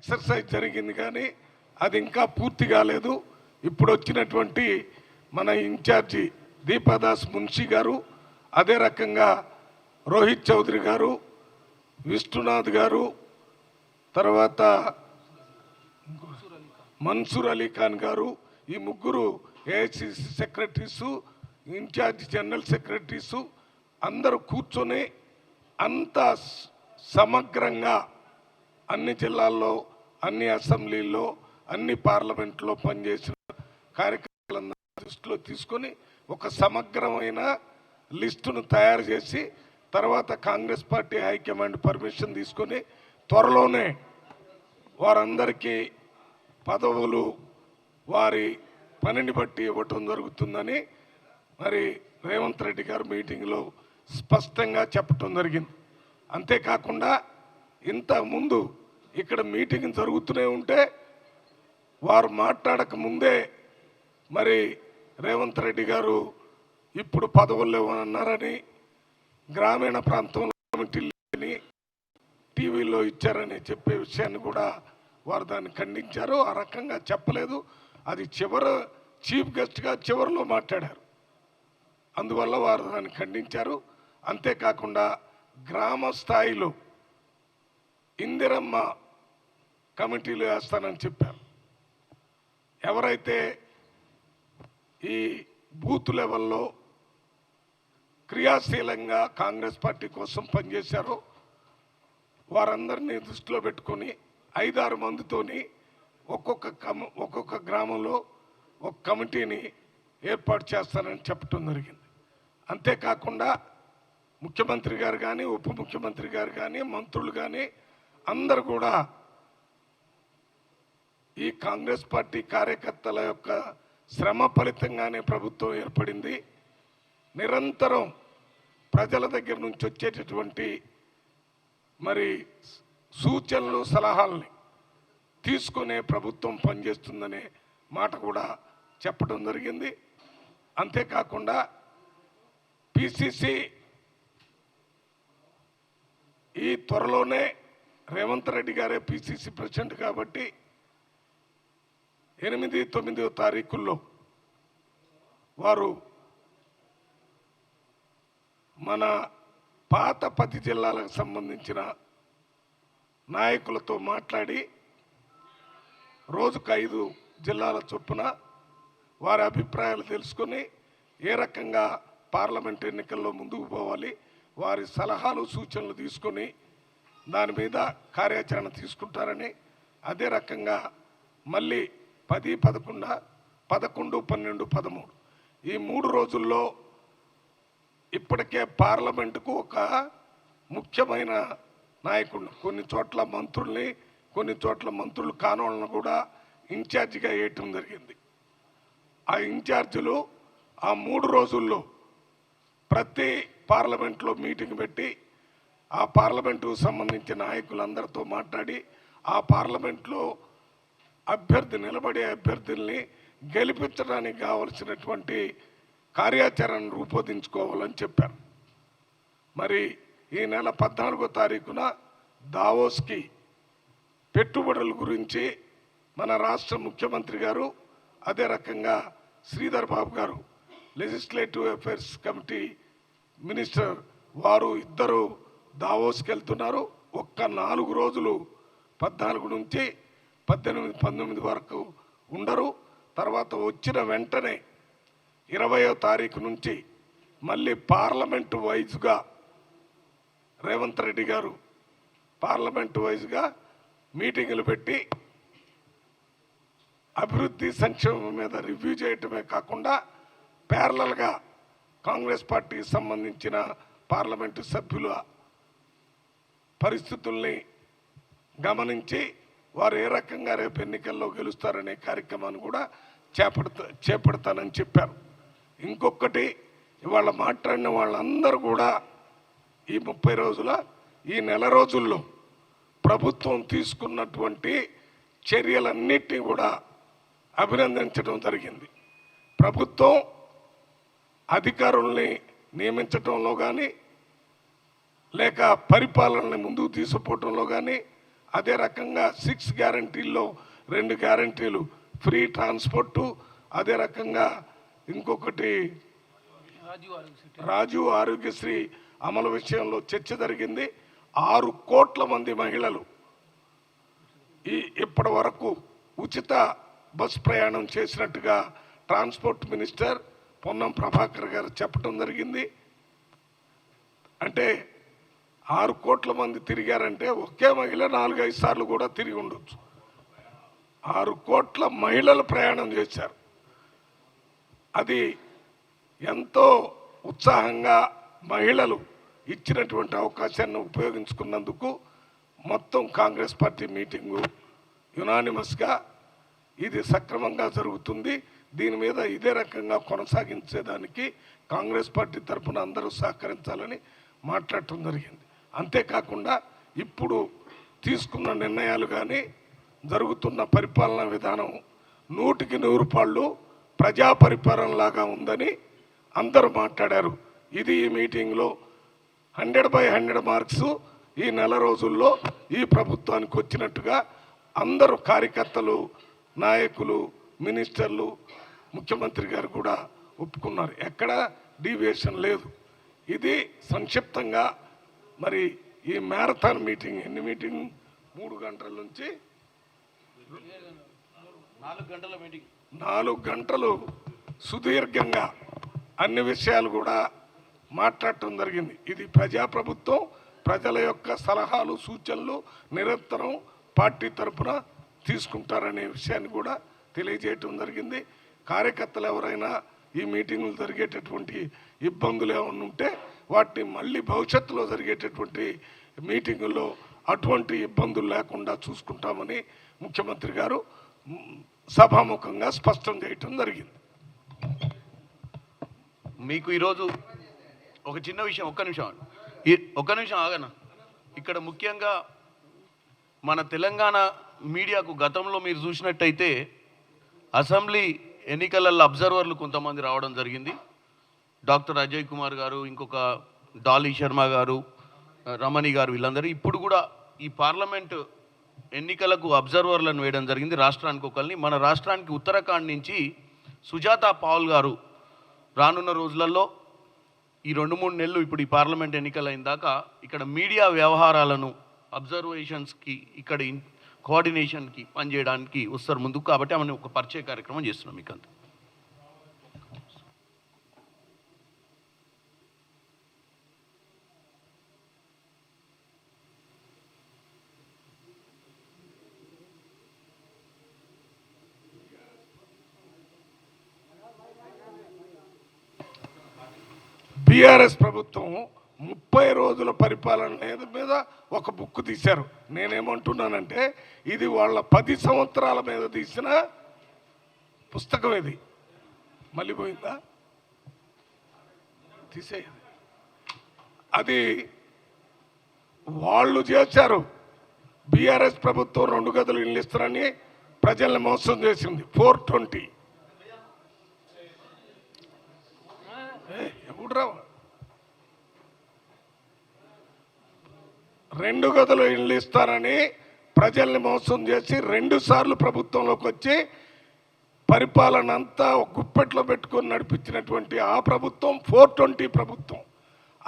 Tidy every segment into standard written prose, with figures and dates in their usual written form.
Exercise జరిగింది, కానీ అది ఇంకా పూర్తి కాలేదు. ఇప్పుడు వచ్చినటువంటి మన ఇన్ఛార్జి దీపాదాస్ మున్షి గారు, అదే రకంగా రోహిత్ చౌదరి గారు, విష్ణునాథ్ గారు, తర్వాత మన్సూర్ అలీ ఖాన్ గారు, ఈ ముగ్గురు AICC secretaries, incharge general secretaries అందరూ కూర్చొని అంత సమగ్రంగా అన్ని జిల్లాల్లో, అన్ని అసెంబ్లీల్లో, అన్ని పార్లమెంట్లో పనిచేసిన కార్యక్రమాలను దృష్టిలో తీసుకొని ఒక సమగ్రమైన లిస్టును తయారు చేసి తర్వాత కాంగ్రెస్ పార్టీ హైకమాండ్ పర్మిషన్ తీసుకొని త్వరలోనే వారందరికీ పదవులు వారి పనిని బట్టి ఇవ్వటం జరుగుతుందని మరి రేవంత్ రెడ్డి గారు మీటింగ్లో స్పష్టంగా చెప్పటం జరిగింది. అంతేకాకుండా ఇంతకుముందు ఇక్కడ మీటింగ్ జరుగుతూనే ఉంటే వారు మాట్లాడక ముందే మరి రేవంత్ రెడ్డి గారు ఇప్పుడు పదవులు ఇవ్వనన్నారని, గ్రామీణ ప్రాంతంలో కమిటీలని టీవీలో ఇచ్చారని చెప్పే విషయాన్ని కూడా వారు దాన్ని ఖండించారు. ఆ రకంగా చెప్పలేదు, అది చీఫ్ గెస్ట్గా చివరిలో మాట్లాడారు, అందువల్ల వారు దాన్ని ఖండించారు. అంతేకాకుండా గ్రామ స్థాయిలో ఇందిరమ్మ కమిటీలు వేస్తానని చెప్పారు. ఎవరైతే ఈ బూత్ లెవెల్లో క్రియాశీలంగా కాంగ్రెస్ పార్టీ కోసం పనిచేశారో వారందరినీ దృష్టిలో పెట్టుకొని 5-6 మందితోని ఒక్కొక్క గ్రామంలో ఒక కమిటీని ఏర్పాటు చేస్తానని చెప్పడం జరిగింది. అంతేకాకుండా ముఖ్యమంత్రి గారు కానీ, ఉప ముఖ్యమంత్రి గారు కానీ, మంత్రులు కానీ అందరూ కూడా ఈ కాంగ్రెస్ పార్టీ కార్యకర్తల యొక్క శ్రమ ఫలితంగానే ప్రభుత్వం ఏర్పడింది. నిరంతరం ప్రజల దగ్గర నుంచి వచ్చేటటువంటి మరి సూచనలు, సలహాలని తీసుకునే ప్రభుత్వం పనిచేస్తుందనే మాట కూడా చెప్పడం జరిగింది. అంతేకాకుండా పిసిసి ఈ త్వరలోనే రేవంత్ రెడ్డి గారే పిసిసి ప్రెసిడెంట్ కాబట్టి 8-9 తారీఖుల్లో వారు మన పాత 10 జిల్లాలకు సంబంధించిన నాయకులతో మాట్లాడి రోజుకు 5 జిల్లాల చొప్పున వారి అభిప్రాయాలు తెలుసుకొని ఏ రకంగా పార్లమెంట్ ఎన్నికల్లో ముందుకు పోవాలి, వారి సలహాలు, సూచనలు తీసుకొని దాని మీద కార్యాచరణ తీసుకుంటారని, అదే రకంగా మళ్ళీ 10, 11, 11, 12, 13 ఈ 3 రోజుల్లో ఇప్పటికే పార్లమెంటుకు ఒక ముఖ్యమైన నాయకుడు, కొన్ని చోట్ల మంత్రుల్ని, కొన్ని చోట్ల మంత్రులు కానోళ్ళను కూడా ఇన్ఛార్జిగా వేయటం జరిగింది. ఆ ఇన్ఛార్జీలు ఆ 3 రోజుల్లో ప్రతి పార్లమెంట్లో మీటింగ్ పెట్టి ఆ పార్లమెంటుకు సంబంధించిన నాయకులందరితో మాట్లాడి ఆ పార్లమెంట్లో నిలబడే అభ్యర్థుల్ని గెలిపించడానికి కావలసినటువంటి కార్యాచరణను రూపొందించుకోవాలని చెప్పారు. మరి ఈ నెల 14వ తారీఖున దావోస్కి పెట్టుబడుల గురించి మన రాష్ట్ర ముఖ్యమంత్రి గారు, అదే రకంగా శ్రీధర్ బాబు గారు లెజిస్లేటివ్ అఫైర్స్ కమిటీ మినిస్టర్ వారు ఇద్దరు దావోస్కి వెళ్తున్నారు. ఒక్క 4 రోజులు 14 నుంచి 18, 19 వరకు ఉండరు. తర్వాత వచ్చిన వెంటనే 20వ తారీఖు నుంచి మళ్ళీ పార్లమెంటు వైజ్గా రేవంత్ రెడ్డి గారు పార్లమెంటు వైజ్గా మీటింగులు పెట్టి అభివృద్ధి, సంక్షేమం మీద రివ్యూ చేయటమే కాకుండా ప్యారలల్గా కాంగ్రెస్ పార్టీకి సంబంధించిన పార్లమెంటు సభ్యుల పరిస్థితుల్ని గమనించి వారు ఏ రకంగా రేపు ఎన్నికల్లో గెలుస్తారనే కార్యక్రమాన్ని కూడా చేపడతానని చెప్పారు. ఇంకొకటి, ఇవాళ మాట్లాడిన వాళ్ళందరూ కూడా ఈ 30 రోజుల, ఈ నెల రోజుల్లో ప్రభుత్వం తీసుకున్నటువంటి చర్యలన్నిటినీ కూడా అభినందించడం జరిగింది. ప్రభుత్వం అధికారుల్ని నియమించడంలో కానీ, లేక పరిపాలనని ముందుకు తీసుకుపోవటంలో కానీ, అదే రకంగా 6 గ్యారంటీల్లో 2 గ్యారంటీలు ఫ్రీ ట్రాన్స్పోర్టు, అదే రకంగా ఇంకొకటి రాజు ఆరోగ్యశ్రీ అమలు విషయంలో చర్చ జరిగింది. 6 కోట్ల మంది మహిళలు ఇప్పటి వరకు ఉచిత బస్ ప్రయాణం చేసినట్టుగా ట్రాన్స్పోర్ట్ మినిస్టర్ పొన్నం ప్రభాకర్ గారు చెప్పడం జరిగింది. అంటే 6 కోట్ల మంది తిరిగారంటే ఒకే మహిళ 4-5 సార్లు కూడా తిరిగి ఉండొచ్చు. 6 కోట్ల మహిళలు ప్రయాణం చేశారు. అది ఎంతో ఉత్సాహంగా మహిళలు ఇచ్చినటువంటి అవకాశాన్ని ఉపయోగించుకున్నందుకు మొత్తం కాంగ్రెస్ పార్టీ మీటింగు యునానిమస్గా ఇది సక్రమంగా జరుగుతుంది. దీని మీద ఇదే రకంగా కొనసాగించేదానికి కాంగ్రెస్ పార్టీ తరఫున అందరూ సహకరించాలని మాట్లాడటం జరిగింది. అంతేకాకుండా ఇప్పుడు తీసుకున్న నిర్ణయాలు కానీ జరుగుతున్న పరిపాలనా విధానం 100కి 100 పాళ్ళు ప్రజా పరిపాలనలాగా ఉందని అందరూ మాట్లాడారు. ఇది ఈ మీటింగ్లో 100/100 మార్క్స్ ఈ నెల రోజుల్లో ఈ ప్రభుత్వానికి వచ్చినట్టుగా అందరూ కార్యకర్తలు, నాయకులు, మినిస్టర్లు, ముఖ్యమంత్రి గారు కూడా ఒప్పుకున్నారు. ఎక్కడ డీవియేషన్ లేదు. ఇది సంక్షిప్తంగా మరి ఈ మ్యారథాన్ మీటింగ్ ఎన్ని మీటింగ్ 3 గంటల నుంచి 4 గంటల మీటింగ్, 4 గంటలు సుదీర్ఘంగా అన్ని విషయాలు కూడా మాట్లాడటం జరిగింది. ఇది ప్రజాప్రభుత్వం, ప్రజల యొక్క సలహాలు సూచనలు నిరంతరం పార్టీ తరఫున తీసుకుంటారనే విషయాన్ని కూడా తెలియజేయటం జరిగింది. కార్యకర్తలు ఎవరైనా ఈ మీటింగులు జరిగేటటువంటి ఇబ్బందులు ఏమైనా ఉంటే వాటిని మళ్ళీ భవిష్యత్తులో జరిగేటటువంటి మీటింగుల్లో అటువంటి ఇబ్బందులు లేకుండా చూసుకుంటామని ముఖ్యమంత్రి గారు సభాముఖంగా స్పష్టం చేయటం జరిగింది. మీకు ఈరోజు ఒక చిన్న విషయం, ఒక్క నిమిషం ఆగనా. ఇక్కడ ముఖ్యంగా మన తెలంగాణ మీడియాకు గతంలో మీరు చూసినట్టయితే అసెంబ్లీ ఎన్నికలలో అబ్జర్వర్లు కొంతమంది రావడం జరిగింది. డాక్టర్ అజయ్ కుమార్ గారు, ఇంకొక డాలీ శర్మ గారు, రమణి గారు, వీళ్ళందరూ ఇప్పుడు కూడా ఈ పార్లమెంటు ఎన్నికలకు అబ్జర్వర్లను వేయడం జరిగింది. రాష్ట్రానికి ఒకరిని, మన రాష్ట్రానికి ఉత్తరాఖండ్ నుంచి సుజాత పాల్ గారు రానున్న రోజులలో ఈ 2-3 నెలలు ఇప్పుడు ఈ పార్లమెంట్ ఎన్నికలైన దాకా ఇక్కడ మీడియా వ్యవహారాలను అబ్జర్వేషన్స్కి ఇక్కడ కోఆర్డినేషన్కి పనిచేయడానికి వస్తారు ముందుకు. కాబట్టి ఆమెను ఒక పరిచయ కార్యక్రమం చేస్తున్నాం మీకు అంతా. బీఆర్ఎస్ ప్రభుత్వం 30 రోజుల పరిపాలన మీద ఒక బుక్ తీశారు. నేనేమంటున్నానంటే ఇది వాళ్ళ 10 సంవత్సరాల మీద తీసిన పుస్తకం. ఇది మళ్ళీ పోయిందా, తీసేది. అది వాళ్ళు చేశారు. బీఆర్ఎస్ ప్రభుత్వం 2 గదులు ఇల్లు ఇస్తారని ప్రజల్ని మోసం చేసింది. 420 ఎవడురా 2 గదులు ఇల్లు ఇస్తారని ప్రజల్ని మోసం చేసి 2 సార్లు ప్రభుత్వంలోకి వచ్చి పరిపాలన అంతా గుప్పెట్లో పెట్టుకొని నడిపించినటువంటి ఆ ప్రభుత్వం 420 ప్రభుత్వం.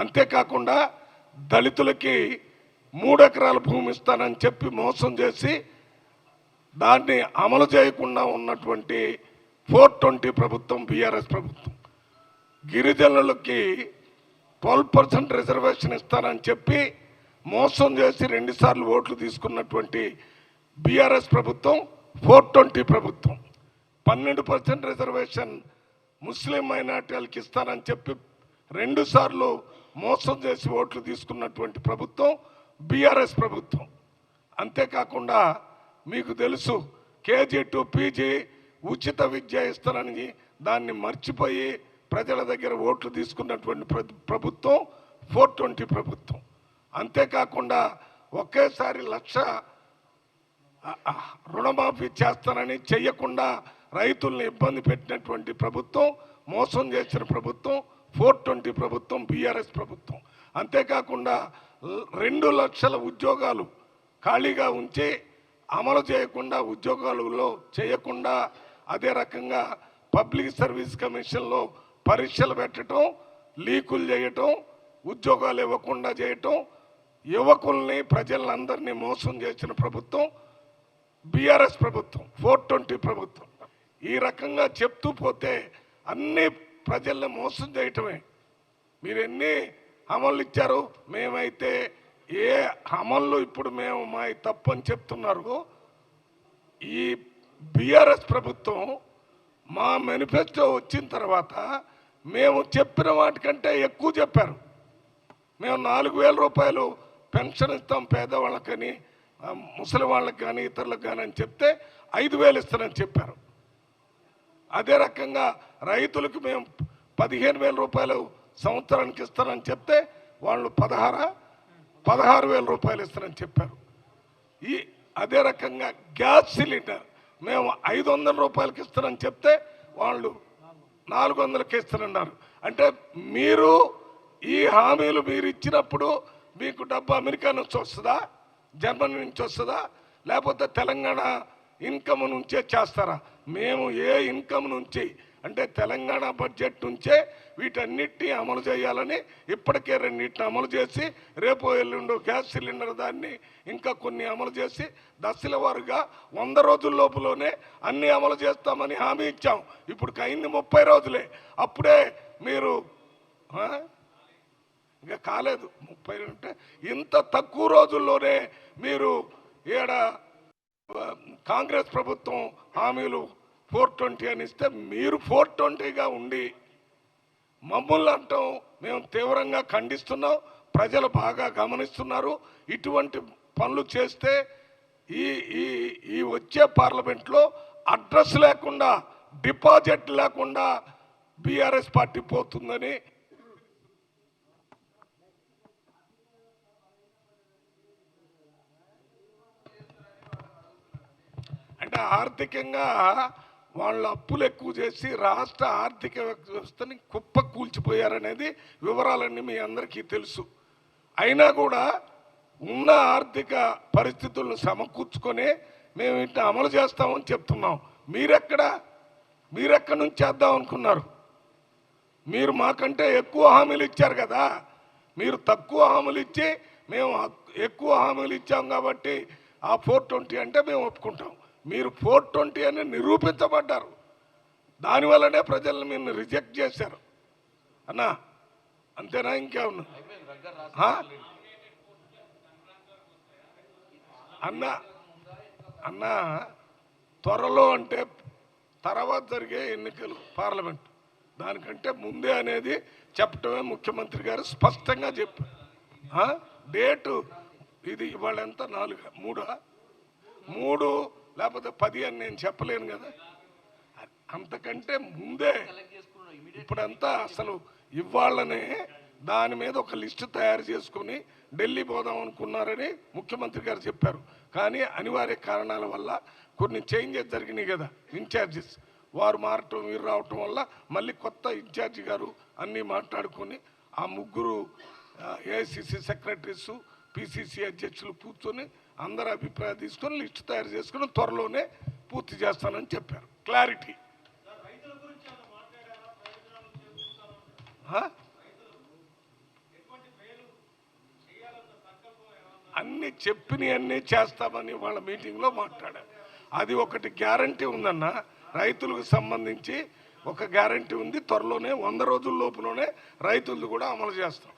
అంతేకాకుండా దళితులకి 3 ఎకరాల భూమి ఇస్తానని చెప్పి మోసం చేసి దాన్ని అమలు చేయకుండా ఉన్నటువంటి 420 ప్రభుత్వం బీఆర్ఎస్ ప్రభుత్వం. గిరిజనులకి 12% రిజర్వేషన్ ఇస్తానని చెప్పి మోసం చేసి 2 సార్లు ఓట్లు తీసుకున్నటువంటి బీఆర్ఎస్ ప్రభుత్వం 420 ప్రభుత్వం. 12% రిజర్వేషన్ ముస్లిం మైనార్టీలకు ఇస్తానని చెప్పి 2 సార్లు మోసం చేసి ఓట్లు తీసుకున్నటువంటి ప్రభుత్వం బీఆర్ఎస్ ప్రభుత్వం. అంతేకాకుండా మీకు తెలుసు కేజీ టు పీజీ ఉచిత విద్య ఇస్తానని దాన్ని మర్చిపోయి ప్రజల దగ్గర ఓట్లు తీసుకున్నటువంటి ప్రభుత్వం 420 ప్రభుత్వం. అంతేకాకుండా ఒకేసారి 1,00,000 రుణమాఫీ చేస్తానని చెయ్యకుండా రైతుల్ని ఇబ్బంది పెట్టినటువంటి ప్రభుత్వం, మోసం చేసిన ప్రభుత్వం 420 ప్రభుత్వం బీఆర్ఎస్ ప్రభుత్వం. అంతేకాకుండా 2 లక్షల ఉద్యోగాలు ఖాళీగా ఉంచి అమలు చేయకుండా ఉద్యోగాలలో చేయకుండా అదే రకంగా పబ్లిక్ సర్వీస్ కమిషన్లో పరీక్షలు పెట్టడం, లీకులు చేయటం, ఉద్యోగాలు ఇవ్వకుండా చేయటం, యువకుల్ని ప్రజలందరినీ మోసం చేసిన ప్రభుత్వం బీఆర్ఎస్ ప్రభుత్వం, 420 ప్రభుత్వం. ఈ రకంగా చెప్తూ పోతే అన్ని ప్రజల్ని మోసం చేయటమే. మీరు ఎన్ని అమలు ఇచ్చారు? మేమైతే ఏ అమలు ఇప్పుడు మేము మా తప్పు అని చెప్తున్నారు. ఈ బీఆర్ఎస్ ప్రభుత్వం మా మేనిఫెస్టో వచ్చిన తర్వాత మేము చెప్పిన వాటికంటే ఎక్కువ చెప్పారు. మేము 4,000 రూపాయలు పెన్షన్ ఇస్తాం పేదవాళ్ళకని, ముసలి వాళ్ళకి కానీ ఇతరులకు కానీ అని చెప్తే 5,000 ఇస్తానని చెప్పారు. అదే రకంగా రైతులకు మేము 15,000 రూపాయలు సంవత్సరానికి ఇస్తానని చెప్తే వాళ్ళు 16,000 రూపాయలు ఇస్తారని చెప్పారు. అదే రకంగా గ్యాస్ సిలిండర్ మేము 500 రూపాయలకి ఇస్తారని చెప్తే వాళ్ళు 400కి ఇస్తారన్నారు. అంటే మీరు ఈ హామీలు మీరు ఇచ్చినప్పుడు మీకు డబ్బు అమెరికా నుంచి వస్తుందా, జర్మనీ నుంచి వస్తుందా, లేకపోతే తెలంగాణ ఇన్కమ్ నుంచే చేస్తారా? మేము ఏ ఇన్కమ్ నుంచి అంటే తెలంగాణ బడ్జెట్ నుంచే వీటన్నిటిని అమలు చేయాలని ఇప్పటికే 2 అమలు చేసి రేపు ఎల్లుండు గ్యాస్ సిలిండర్ దాన్ని ఇంకా కొన్ని అమలు చేసి దశల వారుగా 100 రోజుల లోపులోనే అన్ని అమలు చేస్తామని హామీ ఇచ్చాం. ఇప్పుడు అయింది 30 రోజులే. అప్పుడే మీరు ఇంకా కాలేదు 30 అంటే ఇంత తక్కువ రోజుల్లోనే మీరు కాంగ్రెస్ ప్రభుత్వం హామీలు 420 అని ఇస్తే మీరు 420గా ఉండి మమ్మల్ని అంటాం. మేము తీవ్రంగా ఖండిస్తున్నాం. ప్రజలు బాగా గమనిస్తున్నారు. ఇటువంటి పనులు చేస్తే ఈ వచ్చే పార్లమెంట్లో అడ్రస్ లేకుండా, డిపాజిట్ లేకుండా బీఆర్ఎస్ పార్టీ పోతుందని అంటే ఆర్థికంగా వాళ్ళు అప్పులు ఎక్కువ చేసి రాష్ట్ర ఆర్థిక వ్యవస్థని కుప్ప కూల్చిపోయారనేది వివరాలన్నీ మీ అందరికీ తెలుసు. అయినా కూడా ఉన్న ఆర్థిక పరిస్థితులను సమకూర్చుకొని మేము ఇంటి అమలు చేస్తామని చెప్తున్నాం. మీరెక్కడి నుంచి చేద్దాం అనుకున్నారు? మీరు మాకంటే ఎక్కువ హామీలు ఇచ్చారు కదా. మీరు తక్కువ హామీలు ఇచ్చి మేము ఎక్కువ హామీలు ఇచ్చాం కాబట్టి ఆ 420 అంటే మేము ఒప్పుకుంటాం. మీరు 420 అని నిరూపించబడ్డారు. దానివల్లనే ప్రజలను మీరు రిజెక్ట్ చేశారు అన్నా. అంతేనా? ఇంకేమన్నా అన్నా త్వరలో అంటే తర్వాత జరిగే ఎన్నికలు పార్లమెంట్, దానికంటే ముందే అనేది చెప్పటమే ముఖ్యమంత్రి గారు స్పష్టంగా చెప్పారు. డేటు ఇది ఇవాళ ఎంత 3 లేకపోతే 10 అని నేను చెప్పలేను కదా. అంతకంటే ముందే ఇప్పుడంతా అసలు ఇవాళనే దాని మీద ఒక లిస్టు తయారు చేసుకొని ఢిల్లీ పోదాం అనుకున్నారని ముఖ్యమంత్రి గారు చెప్పారు. కానీ అనివార్య కారణాల వల్ల కొన్ని చేంజెస్ జరిగినాయి కదా. ఇన్ఛార్జెస్ వారు మారటం, వీరు రావటం వల్ల మళ్ళీ కొత్త ఇన్ఛార్జి గారు అన్నీ మాట్లాడుకొని ఆ 3 ఏఐసిసి సెక్రటరీసు, పిసిసి అధ్యక్షులు కూర్చొని అందరి అభిప్రాయం తీసుకొని లిస్టు తయారు చేసుకుని త్వరలోనే పూర్తి చేస్తానని చెప్పారు. క్లారిటీ అన్ని చెప్పినవన్నీ చేస్తామని వాళ్ళ మీటింగ్లో మాట్లాడారు. అది ఒకటి గ్యారంటీ ఉందన్న, రైతులకు సంబంధించి ఒక గ్యారంటీ ఉంది. త్వరలోనే 100 రోజుల లోపులోనే రైతులు కూడా అమలు చేస్తాం.